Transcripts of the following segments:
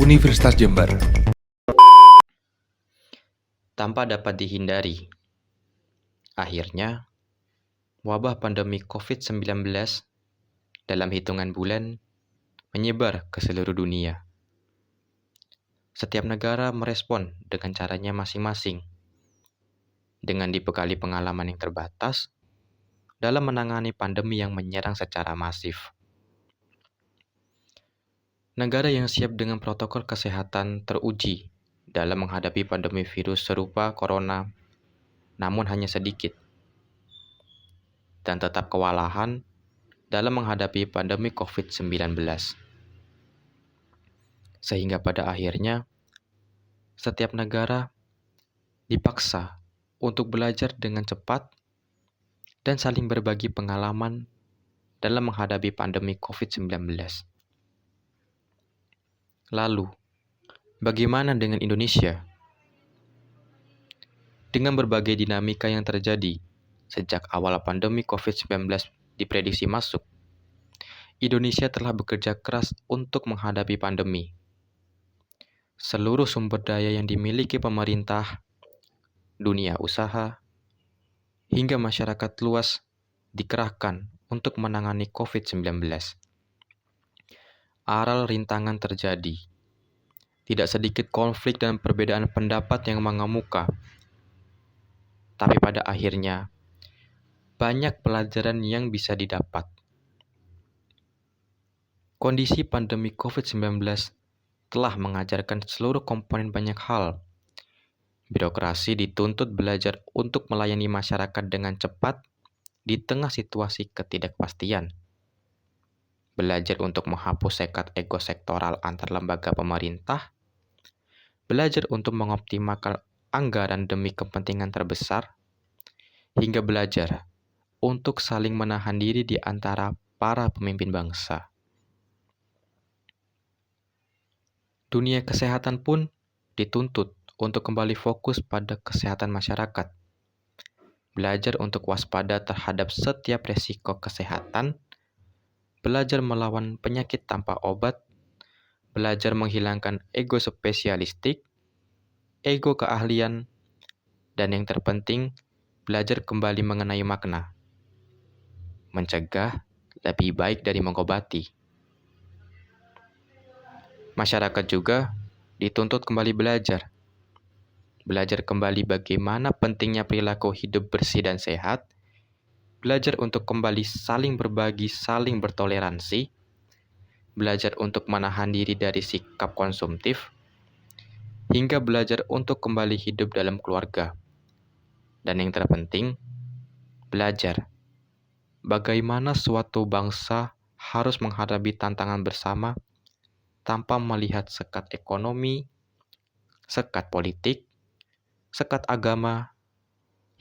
Universitas Jember. Tanpa dapat dihindari, akhirnya wabah pandemi COVID-19 dalam hitungan bulan menyebar ke seluruh dunia. Setiap negara merespon dengan caranya masing-masing, dengan dibekali pengalaman yang terbatas dalam menangani pandemi yang menyerang secara masif. Negara yang siap dengan protokol kesehatan teruji dalam menghadapi pandemi virus serupa corona, namun hanya sedikit, dan tetap kewalahan dalam menghadapi pandemi COVID-19. Sehingga pada akhirnya, setiap negara dipaksa untuk belajar dengan cepat dan saling berbagi pengalaman dalam menghadapi pandemi COVID-19. Lalu, bagaimana dengan Indonesia? Dengan berbagai dinamika yang terjadi sejak awal pandemi COVID-19 diprediksi masuk, Indonesia telah bekerja keras untuk menghadapi pandemi. Seluruh sumber daya yang dimiliki pemerintah, dunia usaha, hingga masyarakat luas dikerahkan untuk menangani COVID-19. Aral rintangan terjadi. Tidak sedikit konflik dan perbedaan pendapat yang mengemuka. Tapi pada akhirnya, banyak pelajaran yang bisa didapat. Kondisi pandemi COVID-19 telah mengajarkan seluruh komponen banyak hal. Birokrasi dituntut belajar untuk melayani masyarakat dengan cepat di tengah situasi ketidakpastian. Belajar untuk menghapus sekat ego sektoral antar lembaga pemerintah. Belajar untuk mengoptimalkan anggaran demi kepentingan terbesar. Hingga belajar untuk saling menahan diri di antara para pemimpin bangsa. Dunia kesehatan pun dituntut untuk kembali fokus pada kesehatan masyarakat. Belajar untuk waspada terhadap setiap resiko kesehatan, belajar melawan penyakit tanpa obat, belajar menghilangkan ego spesialistik, ego keahlian, dan yang terpenting, belajar kembali mengenai makna. Mencegah lebih baik dari mengobati. Masyarakat juga dituntut kembali belajar. Belajar kembali bagaimana pentingnya perilaku hidup bersih dan sehat. Belajar untuk kembali saling berbagi, saling bertoleransi. Belajar untuk menahan diri dari sikap konsumtif. Hingga belajar untuk kembali hidup dalam keluarga. Dan yang terpenting, belajar bagaimana suatu bangsa harus menghadapi tantangan bersama tanpa melihat sekat ekonomi, sekat politik, sekat agama,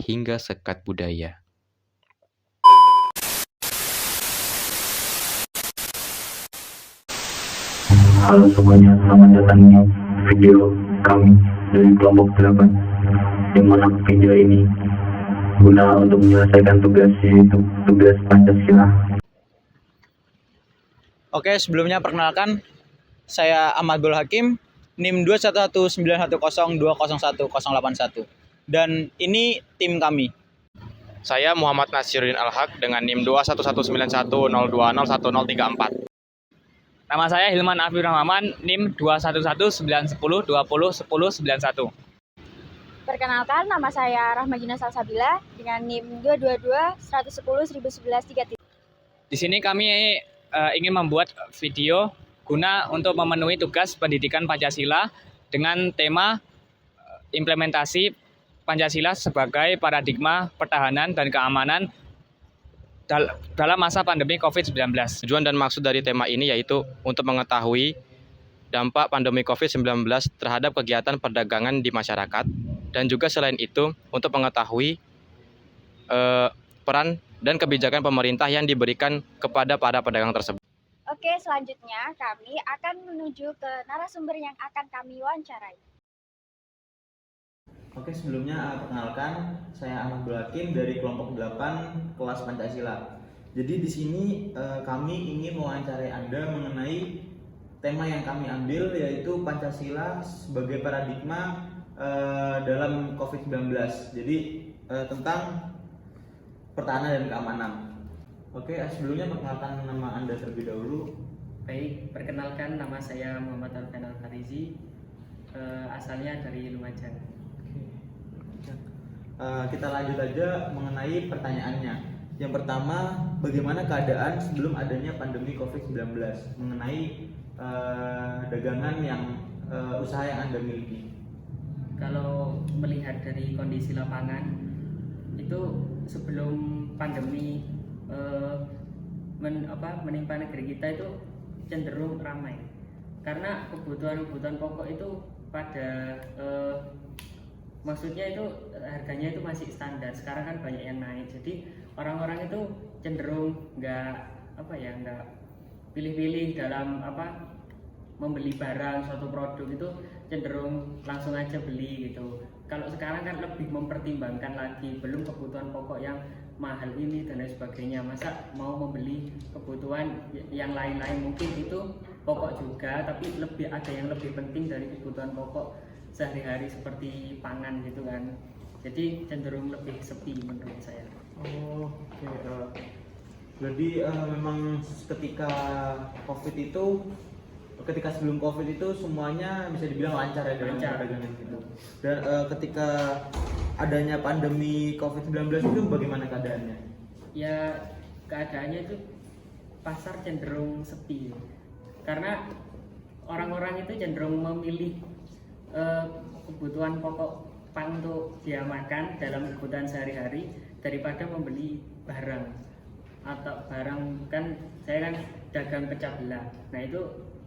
hingga sekat budaya. Halo semuanya, selamat datang di video kami dari kelompok 8, di mana video ini guna untuk menyelesaikan tugas, yaitu tugas Pancasila. Oke, sebelumnya perkenalkan, saya Ahmadul Hakim, NIM 2119102010181. Dan ini tim kami. Saya Muhammad Nasiruddin Al-Haq dengan NIM 2119102011034. Nama saya Hilman Afif Rahman, NIM 2119110201091. Perkenalkan, nama saya Rahmajina Salsabila dengan NIM 22211011133. Di sini kami ingin membuat video guna untuk memenuhi tugas pendidikan Pancasila dengan tema implementasi Pancasila sebagai paradigma pertahanan dan keamanan dalam masa pandemi COVID-19. Tujuan dan maksud dari tema ini yaitu untuk mengetahui dampak pandemi COVID-19 terhadap kegiatan perdagangan di masyarakat, dan juga selain itu untuk mengetahui peran dan kebijakan pemerintah yang diberikan kepada para pedagang tersebut. Oke, selanjutnya kami akan menuju ke narasumber yang akan kami wawancarai. Oke, sebelumnya perkenalkan, saya Ahmad Hakim dari kelompok 8 kelas Pancasila. Jadi di sini kami ingin mewawancarai Anda mengenai tema yang kami ambil, yaitu Pancasila sebagai paradigma dalam COVID-19. Jadi tentang pertahanan dan keamanan. Oke, sebelumnya perkenalkan nama Anda terlebih dahulu. Baik, perkenalkan nama saya Muhammad Alfian Al-Farizi, asalnya dari Lumajang. Kita lanjut aja mengenai pertanyaannya. Yang pertama, bagaimana keadaan sebelum adanya pandemi COVID-19 mengenai dagangan yang usaha yang Anda miliki? Kalau melihat dari kondisi lapangan, itu sebelum pandemi menimpa negeri kita itu cenderung ramai. Karena kebutuhan pokok itu pada maksudnya itu harganya itu masih standar. Sekarang kan banyak yang naik, jadi orang-orang itu cenderung nggak pilih-pilih dalam membeli barang suatu produk, itu cenderung langsung aja beli gitu. Kalau sekarang kan lebih mempertimbangkan lagi, belum kebutuhan pokok yang mahal ini dan lain sebagainya, masa mau membeli kebutuhan yang lain-lain, mungkin itu pokok juga tapi ada yang lebih penting dari kebutuhan pokok sehari-hari seperti pangan gitu kan. Jadi cenderung lebih sepi menurut saya. Oke. Jadi memang ketika sebelum COVID itu semuanya bisa dibilang lancar ya dalam perdagangan itu. Dan ketika adanya pandemi COVID-19 itu bagaimana keadaannya? Ya, keadaannya itu pasar cenderung sepi. Karena orang-orang itu cenderung memilih kebutuhan pokok untuk dia makan dalam kebutuhan sehari-hari daripada membeli barang. Atau barang, kan saya kan dagang pecah belah. Nah itu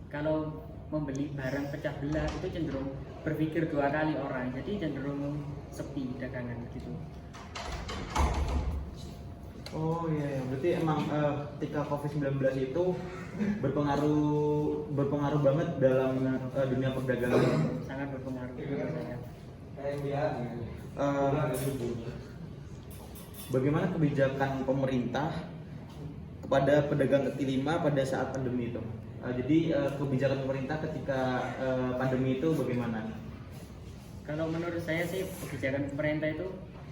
kalau membeli barang pecah belah itu cenderung berpikir 2 kali orang, jadi cenderung sepi dagangan gitu. Oh iya, berarti emang ketika COVID-19 itu berpengaruh banget dalam dunia perdagangan. Sangat berpengaruh menurut saya. Bagaimana kebijakan pemerintah kepada pedagang kaki lima pada saat pandemi itu? Jadi kebijakan pemerintah ketika pandemi itu bagaimana? Kalau menurut saya sih kebijakan pemerintah itu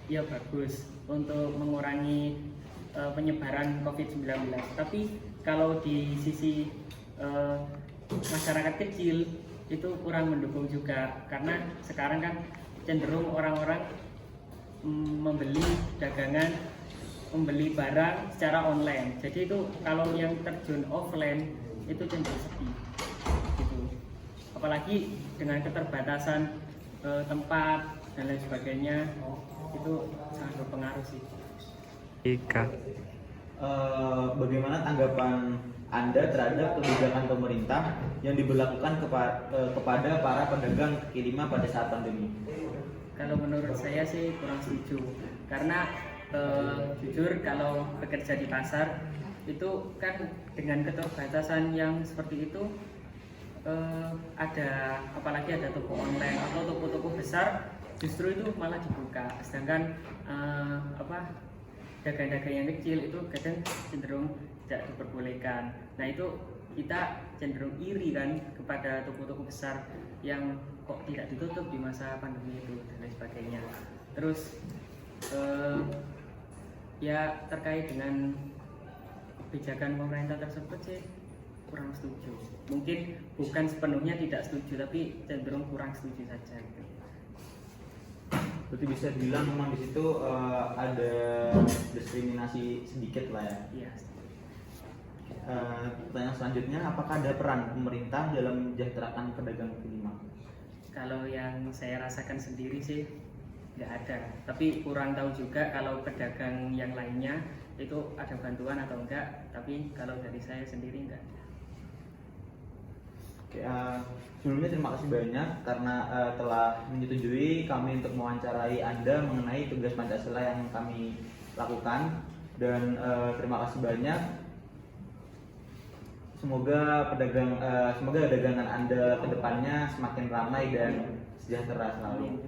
ya bagus untuk mengurangi penyebaran COVID-19. Tapi kalau di sisi masyarakat kecil itu kurang mendukung juga, karena sekarang kan cenderung orang-orang membeli barang secara online. Jadi itu kalau yang terjun offline itu cenderung sepi gitu. Apalagi dengan keterbatasan tempat dan lain sebagainya, itu sangat berpengaruh sih. Bagaimana tanggapan Anda terhadap kebijakan pemerintah yang diberlakukan kepada para pedagang kaki lima pada saat pandemi? Kalau menurut saya sih kurang setuju, karena jujur kalau bekerja di pasar itu kan dengan keterbatasan yang seperti itu, apalagi ada toko online atau toko-toko besar justru itu malah dibuka, sedangkan dagang-dagang yang kecil itu kadang cenderung tidak diperbolehkan. Nah itu kita cenderung iri kan kepada toko-toko besar yang kok tidak ditutup di masa pandemi itu dan lain sebagainya. Terus ya terkait dengan kebijakan pemerintah tersebut sih kurang setuju. Mungkin bukan sepenuhnya tidak setuju, tapi cenderung kurang setuju saja gitu. Berarti bisa dibilang memang di situ ada diskriminasi sedikit lah ya. Iya. Pertanyaan selanjutnya, apakah ada peran pemerintah dalam mensejahterakan pedagang kaki lima? Kalau yang saya rasakan sendiri sih nggak ada, tapi kurang tahu juga kalau pedagang yang lainnya itu ada bantuan atau enggak, tapi kalau dari saya sendiri enggak ada. Oke, sebelumnya terima kasih banyak karena telah menyetujui kami untuk mewawancarai Anda mengenai tugas Pancasila yang kami lakukan, dan terima kasih banyak. Semoga dagangan Anda kedepannya semakin ramai dan sejahtera selalu.